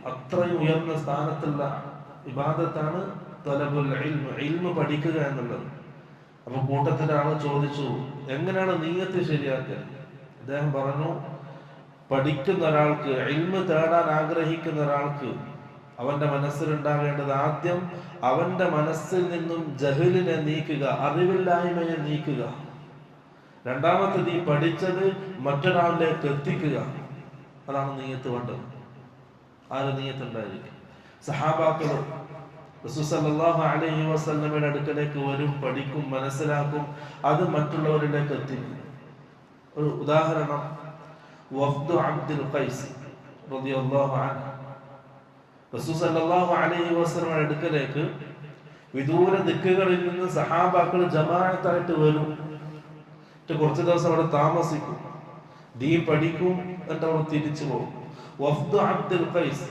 അത്രയും ഉയർന്ന സ്ഥാനത്തുള്ള ഇബാദത്താണ് തലബുൽ ഇൽമ്, ഇൽമ് പഠിക്കുക എന്നുള്ളത്. അപ്പൊ കൂട്ടത്തിലെ ആള് ചോദിച്ചു, എങ്ങനെയാണ് നീയത്ത് ശരിയാക്കുക? അദ്ദേഹം പറഞ്ഞു, പഠിക്കുന്ന ഒരാൾക്ക്, ഇൽമ് തേടാൻ ആഗ്രഹിക്കുന്ന ഒരാൾക്ക് അവന്റെ മനസ്സിലുണ്ടാകേണ്ടത് ആദ്യം അവന്റെ മനസ്സിൽ നിന്നും ജഹലിനെ നീക്കുക, അറിവില്ലായ്മയെ നീക്കുക. രണ്ടാമത്തെ, നീ പഠിച്ചത് മറ്റൊരാളിലേക്ക് എത്തിക്കുക. അതാണ് നീയത്ത് വേണ്ടത്. ആര് നീയത്തുണ്ടായിരിക്കും? സഹാബാക്കൾ റസൂൽ സല്ലല്ലാഹു അലൈഹി വസല്ലമയുടെ അടുക്കലേക്ക് വരും, പഠിക്കും, മനസ്സിലാക്കും, അത് മറ്റുള്ളവരിലേക്ക് എത്തിക്കും. ഒരു ഉദാഹരണം, വഫ്ദു അബ്ദുൽ ഖൈസ് റളിയല്ലാഹു അൻഹു റസൂൽ സല്ലല്ലാഹു അലൈഹി വസല്ലമയുടെ അടുക്കലേക്ക് വിദൂര ദിക്കുകളിൽ നിന്ന് സഹാബാക്കൾ ജമാഅത്തായിട്ട് വരും. കുറച്ച് ദിവസം അവിടെ താമസിക്കും, ദീൻ പഠിക്കും, എന്നിട്ട് അവർ തിരിച്ചു പോകും. വഫ്ദു അബ്ദുൽ ഖൈസ്